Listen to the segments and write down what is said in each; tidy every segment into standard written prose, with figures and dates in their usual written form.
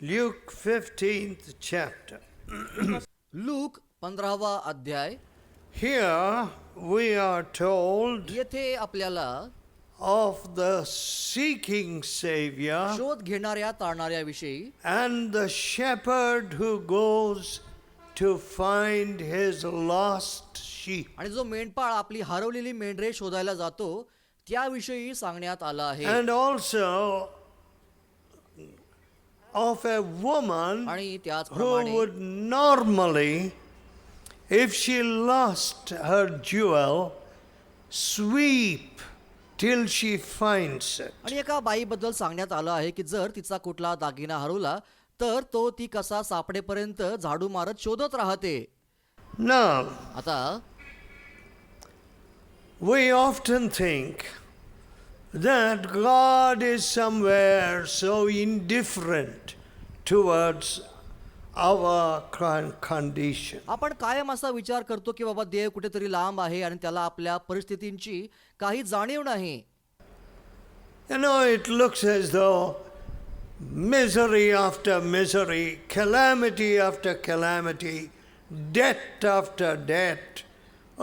Luke 15th chapter. Look 15वा अध्याय. Here we are told येथे आपल्याला of the seeking Savior शोध घेणाऱ्या तारणाऱ्या विषयी and the shepherd who goes to find his lost sheep. आणि जो मेंढपाळ आपली हरवलेली मेंढरे शोधायला जातो त्याविषयी सांगण्यात आलं आहे. And also of a woman आणि who त्याचप्रमाणे would normally, if she lost her jewel, sweep till she finds it. आणि एका बाईबद्दल सांगण्यात आलं आहे की जर तिचा कुठला दागिना हरवला तर तो ती कसा सापडेपर्यंत झाडू मारत शोधत राहते. Now, आता we often think that God is somewhere so indifferent towards our condition. आपण कायम असा विचार करतो की बाबा देव कुठेतरी लांब आहे आणि त्याला आपल्या परिस्थितींची काही जाणीव नाही. You know, it looks as though misery after misery, calamity after calamity, debt after debt.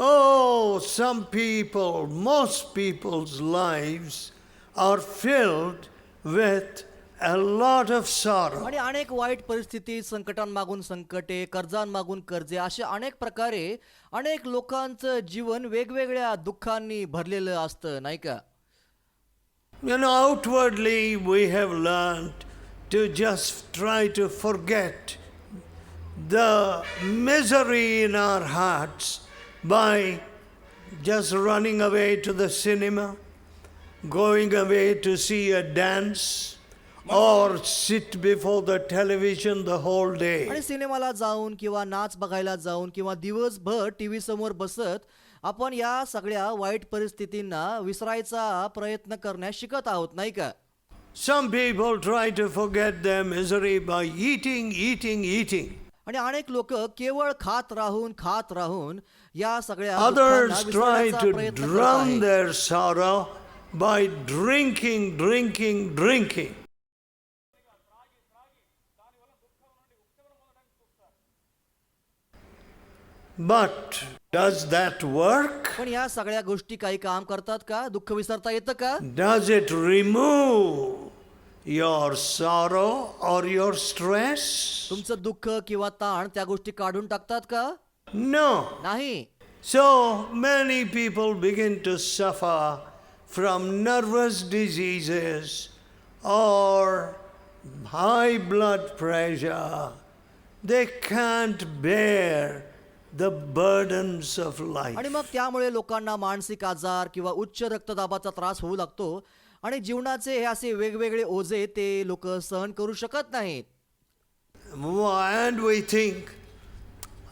Oh, some people, most people's lives are filled with a lot of sorrow. आणि अनेक वाईट परिस्थिती, संकटांमागून संकटे, कर्जांमागून कर्जे, असे अनेक प्रकारे अनेक लोकांचं जीवन वेगवेगळ्या दुःखांनी भरलेलं असतं, नाही का? You know, outwardly we have learned to just try to forget the misery in our hearts by just running away to the cinema, going away to see a dance, or sit before the television the whole day. आणि सिनेमाला जाऊन किंवा नाच बघायला जाऊन किंवा दिवसभर TV समोर बसत आपण या सगळ्या वाईट परिस्थितींना विसरायचा प्रयत्न करण्यास शिकत आहोत, नाही का? Some people try to forget their misery by eating. आणि अनेक लोक केवळ खात राहून या सगळ्या Others दुःखांना try विसरण्याचा to प्रयत्न करत drown आहेत. their sorrow by drinking. But does that work? पण या सगळ्या गोष्टी काही काम करतात का? दुःख विसरता येतं का? Does it remove your sorrow or your stress? तुमचं दुःख किंवा ताण त्या गोष्टी काढून टाकतात का? No. नाही. So many people begin to suffer from nervous diseases or high blood pressure. They can't bear the burdens of life. आणि मग त्यामुळे लोकांना मानसिक आजार किंवा उच्च रक्तदाबाचा त्रास होऊ लागतो आणि जीवनाचे हे असे वेगवेगळे ओझे ते लोक सहन करू शकत नाहीत. And we think,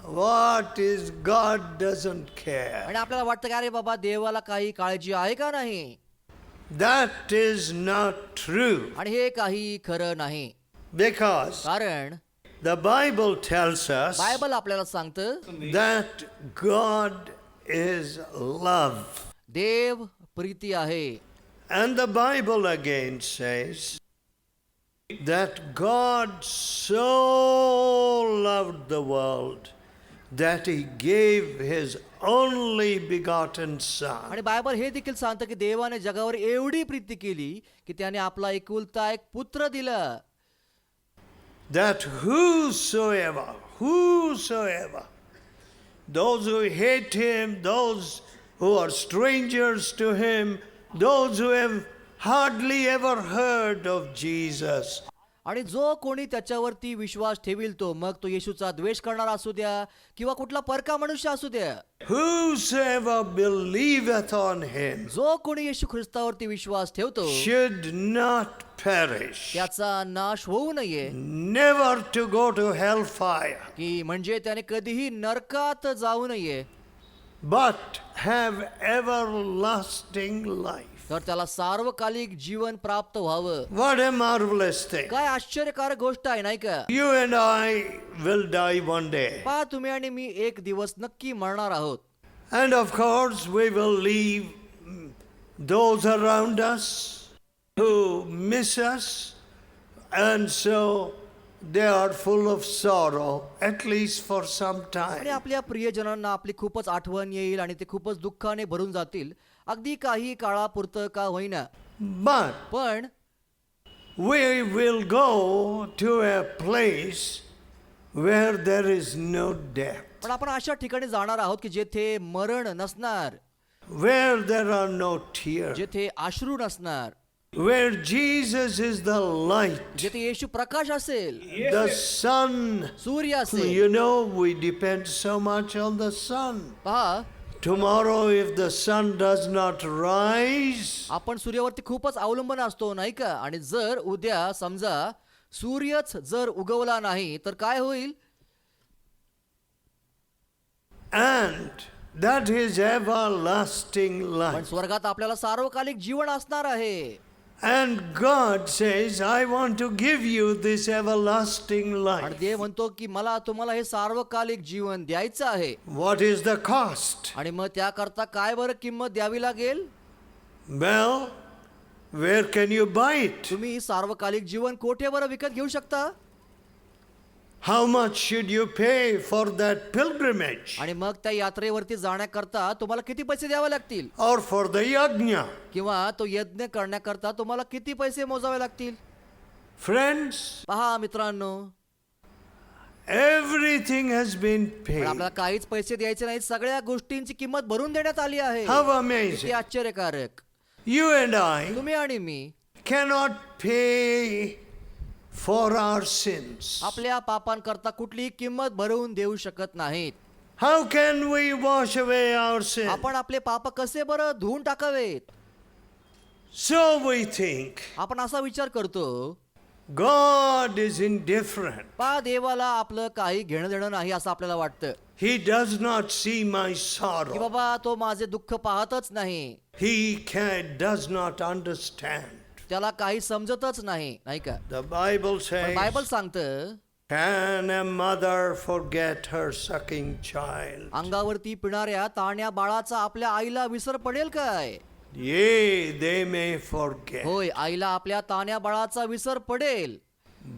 what is God doesn't care. आणि आपल्याला वाटतं की अरे बाबा देवाला काही काळजी आहे का नाही? That is not true. आणि हे काही खरं नाही. Because कारण the Bible tells us Bible आपल्याला सांगतं that God is love. देव प्रीती आहे. And the Bible again says that God so loved the world that he gave his only begotten son. आणि बायबल हे देखील सांगतं की देवाने जगावर एवढी प्रीती केली की त्याने आपला एकुलता एक पुत्र दिला. That whosoever, those who hate him, those who are strangers to him, those who have hardly ever heard of Jesus, आणि जो कोणी त्याच्यावरती विश्वास ठेवील तो, मग तो येशूचा द्वेष करणारा असू द्या किंवा कुठला परका मनुष्य असू द्या, whosoever believeth on him जो कोणी येशू ख्रिस्तावरती विश्वास ठेवतो should not perish, त्याचा नाश होऊ नये, never to go to hellfire, की म्हणजे त्याने कधीही नरकात जाऊ नये, but have everlasting life. तर त्याला सार्वकालिक जीवन प्राप्त व्हावं. What a marvelous thing. काय आश्चर्यकारक गोष्ट आहे, नाही का? You and I will die one day. पहा, तुम्ही आणि मी एक दिवस नक्की मरणार आहोत. And of course we will leave those around us who miss us, and so they are full of sorrow, at least for some आणि time. आपल्या प्रियजनांना आपली खूपच आठवण येईल आणि ते खूपच दुःखाने भरून जातील, अगदी काही काळापुरतं का होईना. But पण we will go to a place where there is no death, पण आपण अशा ठिकाणी जाणार आहोत की जेथे मरण नसणार, where there are no tears, जेथे अश्रू नसणार, where Jesus is the light, जेथे येशू प्रकाश असेल, the sun. सूर्य असेल. You know, we depend so much on the sun. पहा, Tomorrow, if the sun does not rise, आपण सूर्यावरती खूपच अवलंबून असतो नाही का. आणि जर उद्या समजा सूर्यच जर उगवला नाही तर काय होईल. and that is everlasting पण life. स्वर्गात आपल्याला सार्वकालिक जीवन असणार आहे. And God says, I want to give you this everlasting आणि life. देव म्हणतो की मला तुम्हाला हे सार्वकालिक जीवन द्यायचं आहे. What is the cost? आणि मग त्याकरता काय बरं किंमत द्यावी लागेल. Well, where can you buy it? तुम्ही सार्वकालिक जीवन कोठे बरं विकत घेऊ शकता. How much should you pay for that pilgrimage? आणि मग त्या यात्रेवरती जाण्याकरता तुम्हाला किती पैसे द्यावे लागतील. Or for the yajna? किंवा तो यज्ञ करण्याकरता तुम्हाला किती पैसे मोजावे लागतील. Friends, पहा मित्रांनो, everything has been पण paid. आपल्याला काहीच पैसे द्यायचे नाहीत. सगळ्या गोष्टींची किंमत भरून देण्यात आली आहे. How किती amazing. आश्चर्यकारक. You and I तुम्ही आणि मी cannot pay for our sins. आपल्या पापांकरता कुठलीही किंमत भरवून देऊ शकत नाहीत. How can we wash away our sins? आपण आपले पाप कसे बरं धुवून टाकावेत. So we think आपण असा विचार करतो, God is indifferent. पहा देवाला आपलं काही घेणं देणं नाही असं आपल्याला वाटतं. He does not see my की sorrow. बाबा तो माझे दुःख पाहतच नाही, Does not understand. त्याला काही समजतच नाही, नाही का. The Bible पण says, बायबल सांगतं, can a mother forget her sucking child? अंगावरती पिणाऱ्या ताण्या बाळाचा आपल्या आईला विसर पडेल काय. Yea, they may forget, होय, आईला आपल्या ताण्या बाळाचा विसर पडेल,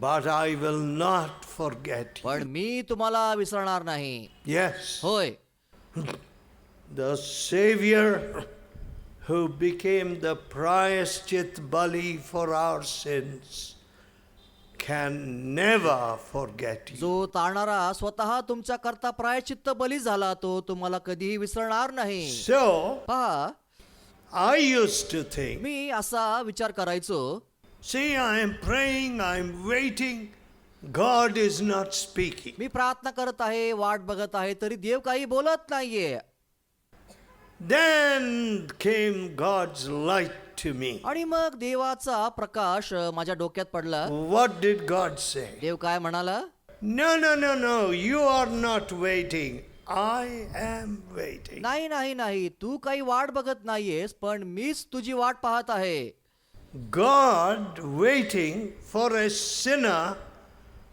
but I will not forget you. पण मी तुम्हाला विसरणार नाही. Yes, होय, the Savior who became the प्रायश्चित bali for our sins can never forget you. जो तारणारा स्वतः तुमच्या करता प्रायश्चित्त बली झाला तो तुम्हाला कधीही विसरणार नाही. So, पहा, I used to think, मी असा विचार करायचो, see, I am praying, I am waiting, God is not speaking. मी प्रार्थना करत आहे, वाट बघत आहे, तरी देव काही बोलत नाहीये. Then came God's light to me. आणि मग देवाचा प्रकाश माझ्या डोक्यात पडला. What did God say? देव काय म्हणाला. No, no, no, no, you are not waiting. I am waiting. नाही नाही नाही, तू काही वाट बघत नाहीयेस, पण मीच तुझी वाट पाहत आहे. God waiting for a sinner,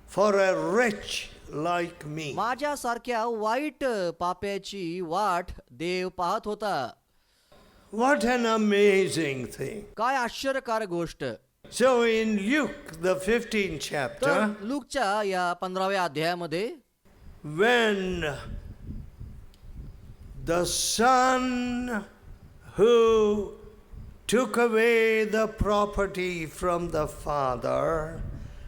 for a wretch like me. माझ्यासारख्या वाईट पाप्याची वाट देव पाहत होता. What an amazing thing. काय आश्चर्यकारक गोष्ट. So in Luke, the 15th तर chapter, लूकच्या या 15व्या अध्यायामध्ये when the son who took away the property from the father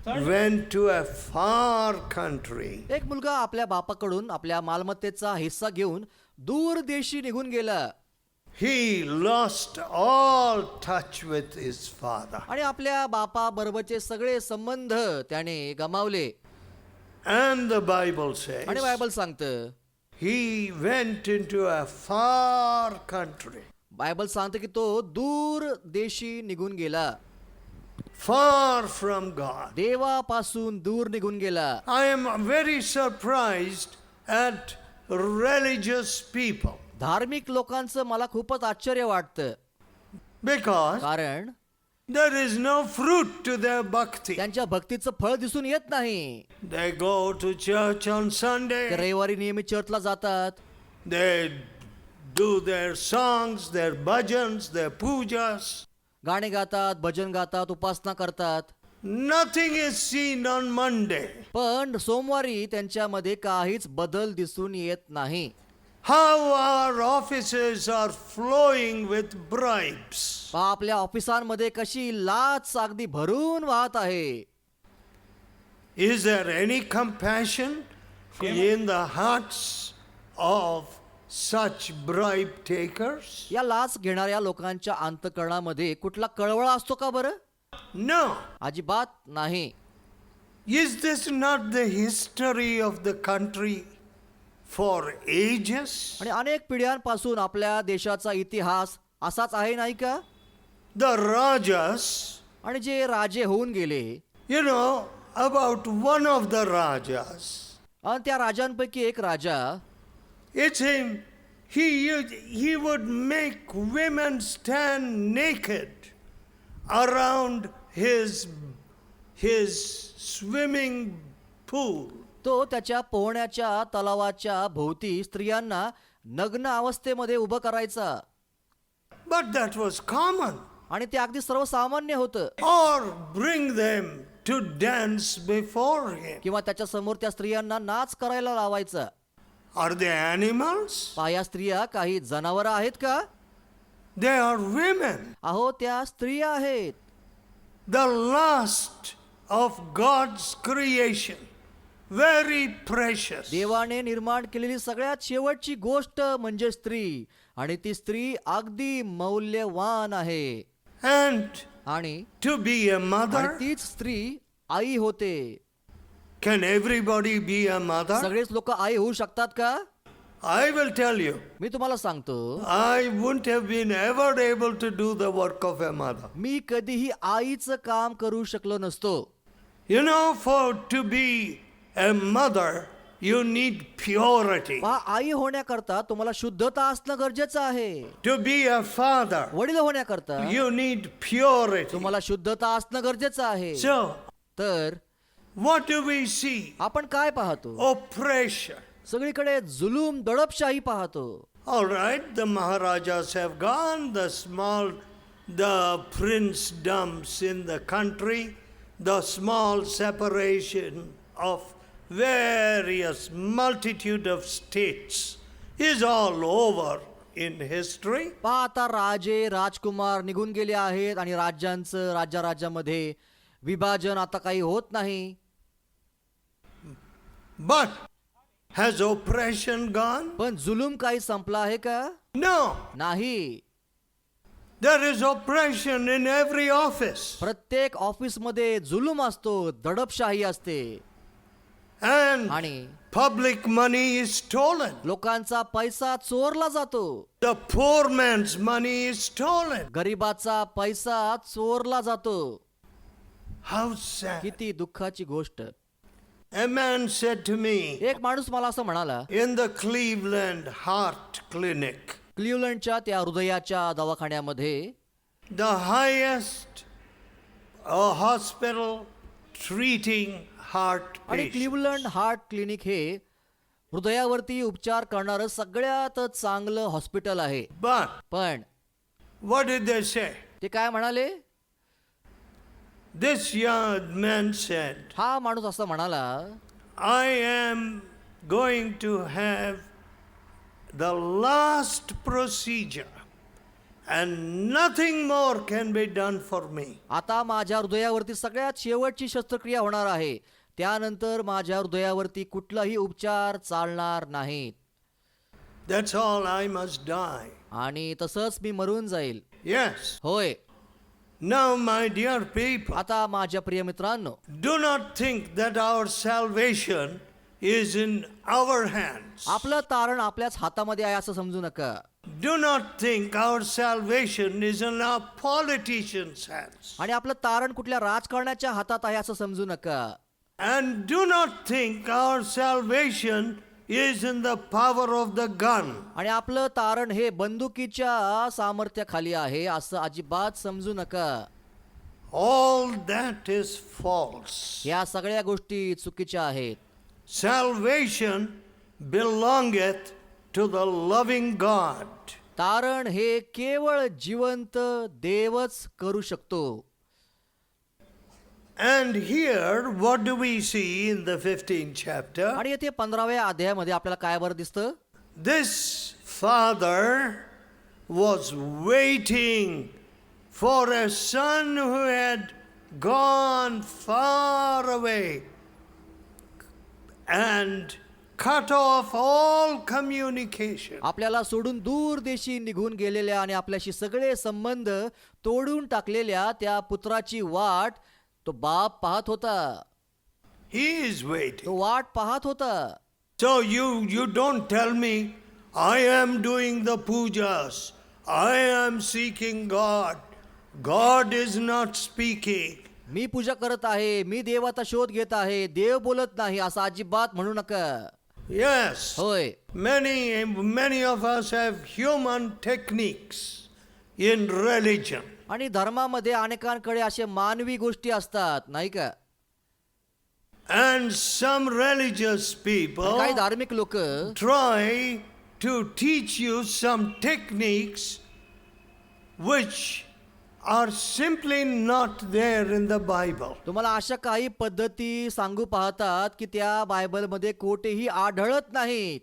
went to a far country. एक मुलगा आपल्या बापाकडून आपल्या मालमत्तेचा हिस्सा घेऊन दूर देशी निघून गेला. He lost all touch with his father. आणि आपल्या बापा बरोबरचे सगळे संबंध त्याने गमावले. And the Bible आणि says बायबल सांगतं, he went into a far country. Bible सांगतं की तो दूर देशी निघून गेला. Far from God. देवापासून दूर निघून गेला. I am very surprised at religious people धार्मिक लोकांचं मला खूपच आश्चर्य वाटतं. because कारण there is no fruit to their bhakti. त्यांच्या भक्तीचं फळ दिसून येत नाही. They go to church on ते Sunday. रविवारी नियमित चर्चला जातात. They do their songs, their bhajans, their pujas. गाणे गातात, भजन गातात, उपासना करतात. Nothing is seen on Monday. पण सोमवारी त्यांच्यामध्ये काहीच बदल दिसून येत नाही. How our offices are flowing with bribes. पहा आपल्या ऑफिसांमध्ये कशी लाच अगदी भरून वाहत आहे. Is there any compassion in the hearts of such bribe takers? या लाच घेणाऱ्या लोकांच्या अंतःकरणामध्ये कुठला कळवळा असतो का बरं? No. अजिबात नाही. Is this not the history of the country for ages? आणि अनेक पिढ्यांपासून आपल्या देशाचा इतिहास असाच आहे नाही का? The Rajas, आणि जे राजे होऊन गेले, you know, about one of the Rajas, आणि त्या राजांपैकी एक राजा, it's him, he would make women stand naked around his swimming pool. तो त्याच्या पोहण्याच्या तलावाच्या भोवती स्त्रियांना नग्न अवस्थेमध्ये उभं करायचा. But that was common. आणि ते अगदी सर्वसामान्य होतं. Or bring them to dance before him. किंवा त्याच्या समोर त्या स्त्रियांना नाच करायला लावायचा. Are they animals? पहा या स्त्रिया काही जनावरं आहेत का? They are women. अहो त्या स्त्रिया आहेत. The last of God's creation. Very precious. देवाने निर्माण केलेली सगळ्यात शेवटची गोष्ट म्हणजे स्त्री, आणि ती स्त्री अगदी मौल्यवान आहे. And आणि to be a mother, तीच स्त्री आई होते. can everybody be a mother? सगळेच लोक आई होऊ शकतात का? I will tell you, मी तुम्हाला सांगतो, I wouldn't have been ever able to do the work of a mother. मी कधीही आईचं काम करू शकलो नसतो. You know, for to be a mother, you need purity. पहा आई होण्याकरता तुम्हाला शुद्धता असणं गरजेचं आहे. To be a father, वडील होण्याकरता you need purity. तुम्हाला शुद्धता असणं गरजेचं आहे. So, तर what do we see? आपण काय पाहतो? Oppression. सगळीकडे जुलूम, दडपशाही पाहतो. All right, the Maharajas have gone, the princedoms in the country, the small separation of various multitude of states is all over in history. पहा आता राजे, राजकुमार निघून गेले आहेत आणि राज्यांचं राज्यामध्ये विभाजन आता काही होत नाही. But has oppression gone? पण जुलूम काही संपला आहे का? No. नाही. There is oppression in every office. प्रत्येक ऑफिस मध्ये जुलूम असतो, दडपशाही असते. And आणि public money is stolen. लोकांचा पैसा चोरला जातो. The poor man's money is stolen. गरिबाचा पैसा चोरला जातो. How sad. किती दुःखाची गोष्ट. A man said to me एक माणूस मला असं म्हणाला, in the Cleveland Heart Clinic, क्लिव्हलंडच्या त्या हृदयाच्या दवाखान्यामध्ये the highest hospital treating heart आणि patients. क्लिव्हलंड हार्ट क्लिनिक हे हृदयावरती उपचार करणारं सगळ्यात चांगलं हॉस्पिटल आहे. But पण what did they say? ते काय म्हणाले? This young man said, हा माणूस असं म्हणाला, I am going to have the last procedure and nothing more can be done for me. आता माझ्या हृदयावरती सगळ्यात शेवटची शस्त्रक्रिया होणार आहे. त्यानंतर माझ्या हृदयावरती कुठलाही उपचार चालणार नाहीत. That's all, I must die. आणि तसंच मी मरून जाईल. Yes. होय. Now, my dear people, आता माझ्या प्रिय मित्रांनो, do not think that our salvation is in our hands. आपलं तारण आपल्याच हातामध्ये आहे असं समजू नका. Do not think our salvation is in our politicians' hands. आणि आपलं तारण कुठल्या राजकारण्याच्या हातात आहे असं समजू नका. And do not think our salvation is in the power of the gun. आणि आपलं तारण हे बंदुकीच्या सामर्थ्याखाली आहे असं अजिबात समजू नका. All that is false. या सगळ्या गोष्टी चुकीच्या आहेत. Salvation belongeth to the loving God. तारण हे केवळ जिवंत देवच करू शकतो. And here, what do we see in the 15th chapter? आणि येथे 15व्या अध्यायामध्ये आपल्याला काय बरं दिसतं? This father was waiting for a son who had gone far away and cut off all communication. आपल्याला सोडून दूर देशी निघून गेलेल्या आणि आपल्याशी सगळे संबंध तोडून टाकलेल्या त्या पुत्राची वाट तो बाप पाहत होता. He is waiting. तो वाट पाहत होता. So you don't tell me I am doing the pujas. I am seeking God. God is not speaking. मी पूजा करत आहे, मी देवाचा शोध घेत आहे, देव बोलत नाही असं अजिबात म्हणू नका. Yes. होय, Many of us have human techniques in religion. आणि धर्मामध्ये अनेकांकडे असे मानवी गोष्टी असतात नाही का? And some religious people काही धार्मिक लोक try to teach you some techniques which are simply not there in the Bible. तुम्हाला अशा काही पद्धती सांगू पाहतात की त्या बायबलमध्ये कोठेही आढळत नाहीत.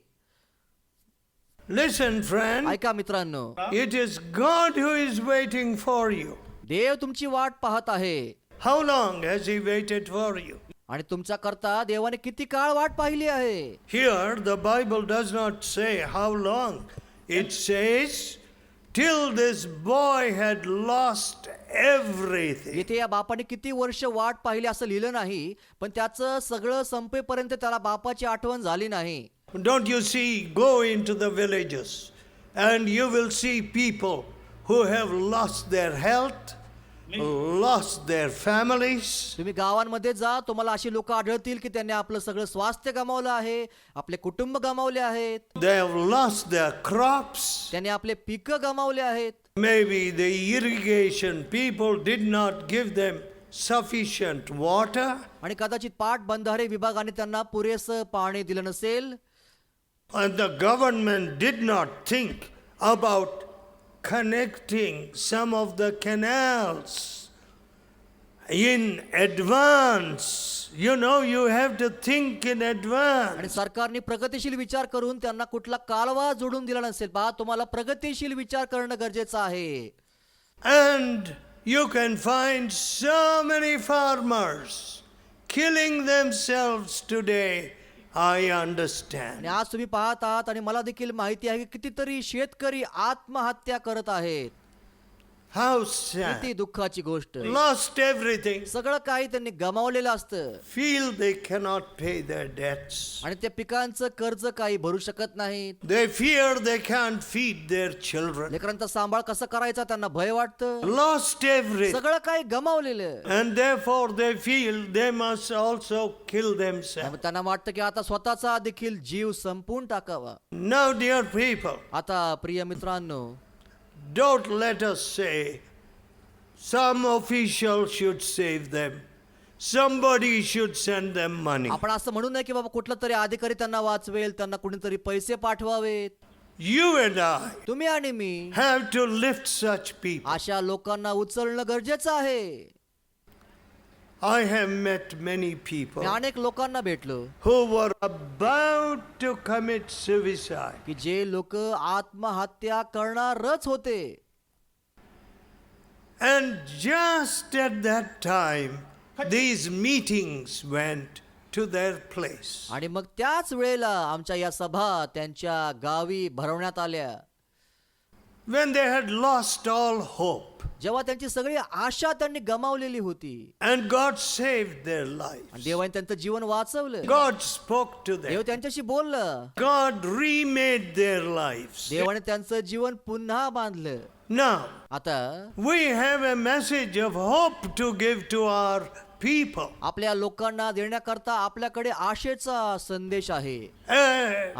Listen, friend, ऐका मित्रांनो, it is God who is waiting for you. देव तुमची वाट पाहत आहे. How long has He waited for you? आणि तुमच्या करता देवाने किती काळ वाट पाहिली आहे. Here, the Bible does not say how long. It says, till this boy had lost everything. येथे या बापाने किती वर्ष वाट पाहिली असं लिहिलं नाही, पण त्याचं सगळं संपेपर्यंत त्याला बापाची आठवण झाली नाही. Don't you see, go into the villages and you will see people who have lost their health, lost their families. तुम्ही गावांमध्ये जा, तुम्हाला अशी लोक आढळतील की त्यांनी आपलं सगळं स्वास्थ्य गमावलं आहे, आपले कुटुंब गमावले आहेत, They have lost their crops. त्यांनी आपले पिकं गमावले आहेत. Maybe the irrigation people did not give them sufficient water. आणि कदाचित पाटबंधारे विभागाने त्यांना पुरेसं पाणी दिलं नसेल. And the government did not think about connecting some of the canals in advance. You know, you have to think in आणि advance. सरकारने प्रगतिशील विचार करून त्यांना कुठला कालवा जोडून दिला नसेल. पहा, तुम्हाला प्रगतिशील विचार करणं गरजेचं आहे. And you can find so many farmers killing themselves today. I understand. आणि आज तुम्ही पाहत आहात आणि मला देखील माहिती आहे की कितीतरी शेतकरी आत्महत्या करत आहेत. How किती sad. दुःखाची गोष्ट. Lost everything. सगळं काही त्यांनी गमावलेलं असतं Feel they cannot pay their debts. आणि त्या पिकांचं कर्ज काही भरू शकत नाहीत. They fear they can't feed their children. लेकरांचा सांभाळ कसं करायचा त्यांना भय वाटतं. Lost everything. सगळं काही गमावलेलं. And therefore they feel they must also kill themselves. त्यामुळे त्यांना वाटतं की आता स्वतःचा देखील जीव संपवून टाकावा. Now, dear people, आता प्रिय मित्रांनो, don't let us say some official should save them. Somebody should send them money. आपण असं म्हणू नये की बाबा कुठला तरी अधिकारी त्यांना वाचवेल, त्यांना कुणीतरी पैसे पाठवावेत. You and I तुम्ही आणि मी have to lift such people. अशा लोकांना उचलणं गरजेचं आहे. I have met many me people अनेक लोकांना भेटलो who were about to commit suicide. की जे लोक आत्महत्या करणारच होते. And just at that time, these meetings went to their place. आणि मग त्याच वेळेला आमच्या या सभा त्यांच्या गावी भरवण्यात आल्या. When they had lost all hope, जेव्हा त्यांची सगळी आशा त्यांनी गमावलेली होती and God saved their आणि lives. देवाने त्यांचं जीवन वाचवलं. God spoke to Dev them. त्यांच्याशी बोललं. God remade their lives. देवाने त्यांचं जीवन पुन्हा बांधलं. Now, आता we have a message of hope to give to our people. आपल्या लोकांना देण्याकरता आपल्याकडे आशेचा संदेश आहे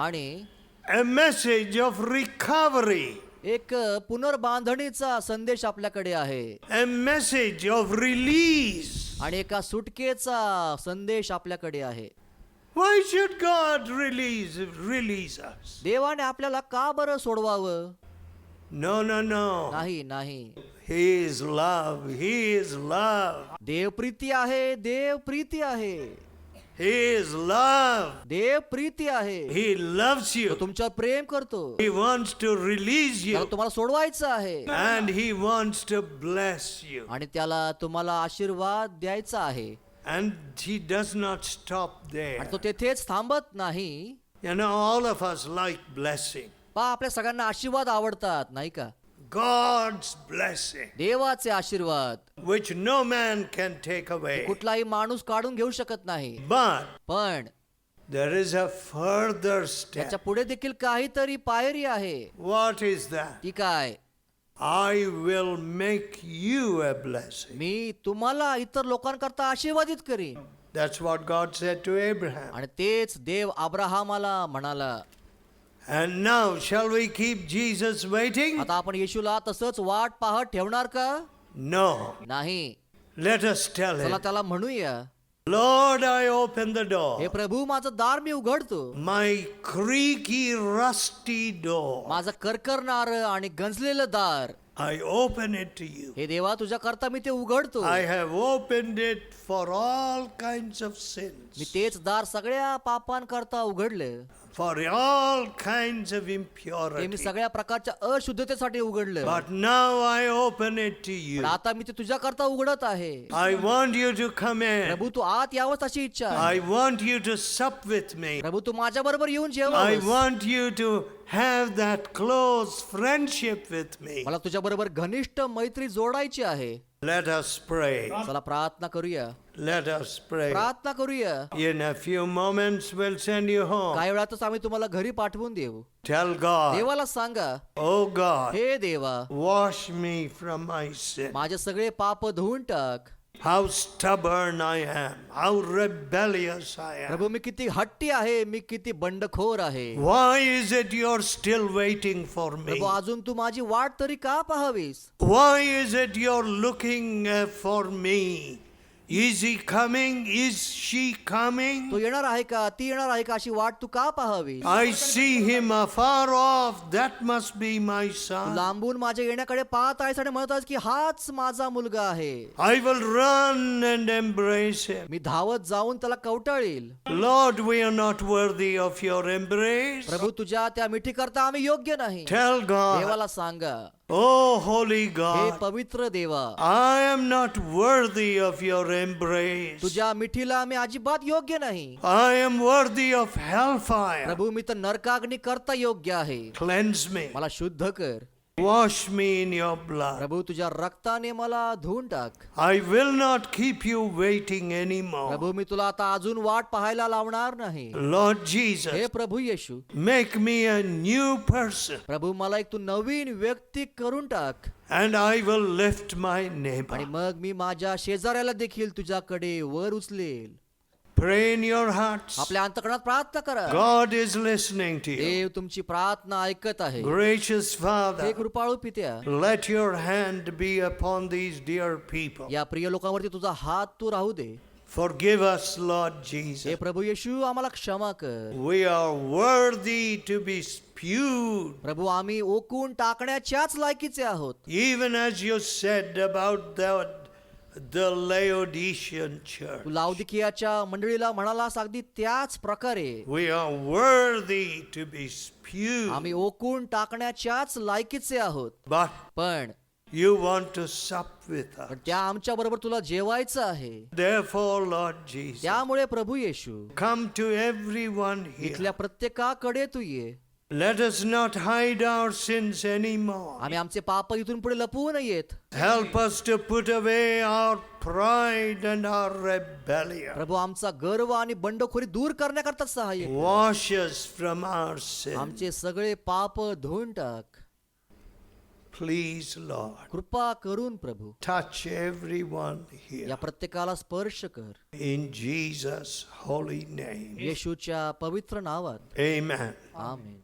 आणि A message of recovery. एक पुनर्बांधणीचा संदेश आपल्याकडे आहे A message of release. आणि एका सुटकेचा संदेश आपल्याकडे आहे. Why should God release us? देवाने आपल्याला का बरं सोडवावं? No, no, no. नाही नाही. He is love. He is love. देव प्रीती आहे, देव प्रीती आहे, He is love. देव प्रीती आहे. He loves तो you. तुमच्यावर प्रेम करतो, He wants to release त्याला you. तुम्हाला सोडवायचं आहे And He wants to bless you. आणि त्याला तुम्हाला आशीर्वाद द्यायचा आहे. And He does not stop there. आणि तो तेथेच थांबत नाही. You know, all of us like blessing. पहा, आपल्या सगळ्यांना आशीर्वाद आवडतात नाही का? God's blessing, देवाचे आशीर्वाद which no man can take away. कुठलाही माणूस काढून घेऊ शकत नाही. But पण there is a further त्याच्या step. पुढे देखील काहीतरी पायरी आहे. What is that? ती काय? I will make you a blessing. मी तुम्हाला इतर लोकांकरता आशीर्वादित करीन. That's what God said to Abraham. आणि तेच देव अब्राहामाला म्हणाला. And now, shall we keep Jesus waiting? आता आपण येशूला तसंच वाट पाहत ठेवणार का? No. नाही. Let us tell चला him, त्याला म्हणूया, Lord, I open the हे door. प्रभू, माझं दार मी उघडतो. My creaky, rusty door. माझं करकरणार आणि गंजलेलं दार, I open it to you. हे देवा तुझ्या करता मी ते उघडतो. I have opened it for all kinds of me sins, तेच दार सगळ्या पापांकरता उघडले. for all kinds of हे मी impurity. सगळ्या प्रकारच्या अशुद्धतेसाठी उघडलं. But now I open it to you. पण आता मी ते तुझ्या करता उघडत आहे. I want you to come in. प्रभू, तू आत यावंस अशी इच्छा आहे. I want you to sup with me. प्रभू, तू माझ्या बरोबर येऊन I जेव. want you to have that close friendship with me. मला तुझ्या बरोबर घनिष्ठ मैत्री जोडायची आहे. Let us pray. चला प्रार्थना करूया. Let us pray. प्रार्थना करूया. In a few moments, we'll send you home. काही वेळातच आम्ही तुम्हाला घरी पाठवून देऊ. Tell God, देवाला सांगा, oh God, हे देवा, wash me from my sin. माझे सगळे पाप धुवून टाक. How stubborn I am. How rebellious I am. प्रभू, मी किती हट्टी आहे, मी किती बंडखोर आहे. Why is it you're still waiting for me? प्रभू, अजून तू माझी वाट तरी का पाहावीस? Why is it you're looking for me? Is he coming? Is she coming? तो येणार आहे का, ती येणार आहे का, अशी वाट तू का पाहावीस? I see him afar off. That must be my Tu son. लांबून माझ्या येण्याकडे पाहत आहेस आणि म्हणत आहेस की हाच माझा मुलगा आहे. I will run and embrace him. मी धावत जाऊन त्याला कवटाळील. Lord, we are not worthy of your embrace. प्रभू, तुझ्या त्या मिठी करता आम्ही योग्य नाही. Tell God, देवाला सांगा, oh holy हे God, पवित्र देवा, I am not worthy of your embrace. तुझ्या मिठीला आम्ही अजिबात योग्य नाही. I am worthy of hellfire. प्रभू, मी तर नरकाग्नी करता योग्य आहे. Cleanse me. मला शुद्ध कर. Wash me in your blood. प्रभू, तुझ्या रक्ताने मला धुवून टाक. I will not keep you waiting anymore. प्रभू, मी तुला आता अजून वाट पाहायला लावणार नाही. Lord हे Jesus, Prabhu Yeshu, make me a new person, प्रभू, मला एक तू नवीन व्यक्ती करून टाक. and I will lift my आणि neighbor. मग मी माझ्या शेजाऱ्याला देखील तुझ्याकडे वर उचलेल. Pray in your hearts. आपल्या अंतकरणात प्रार्थना करा. God is listening to you. देव तुमची प्रार्थना ऐकत आहे. Gracious हे Father, Kripalu पित्या, let your hand be upon these dear people. या प्रिय लोकांवरती तुझा हात तू राहू दे. Forgive us, Lord हे Jesus. प्रभू येशू, आम्हाला क्षमा कर. We are worthy to be spewed, प्रभू, आम्ही ओकून टाकण्याच्याच लायकीचे आहोत. even as you said about the Laodicean church. तू लाउदिकियाच्या मंडळीला म्हणालास अगदी त्याच प्रकारे We are worthy to be spewed, आम्ही ओकून टाकण्याच्याच लायकीचे आहोत. but पण you want to sup with us. त्या आमच्या बरोबर तुला जेवायचं आहे. Therefore, Lord Jesus, त्यामुळे प्रभू येशू, come to everyone here. इथल्या प्रत्येकाकडे तू ये. Let us not hide our sins anymore. आम्ही आमचे पाप इथून पुढे लपवू नयेत. Help us to put away our pride and our rebellion. प्रभू, आमचा गर्व आणि बंडखोरी दूर करण्याकरता सहाय्य कर. Wash us from our sins. आमचे सगळे पाप धुवून टाक. Please, Lord, कृपा करून प्रभू touch everyone here. या प्रत्येकाला स्पर्श कर. In Jesus' holy name. येशूच्या पवित्र नावात. Amen. आमेन.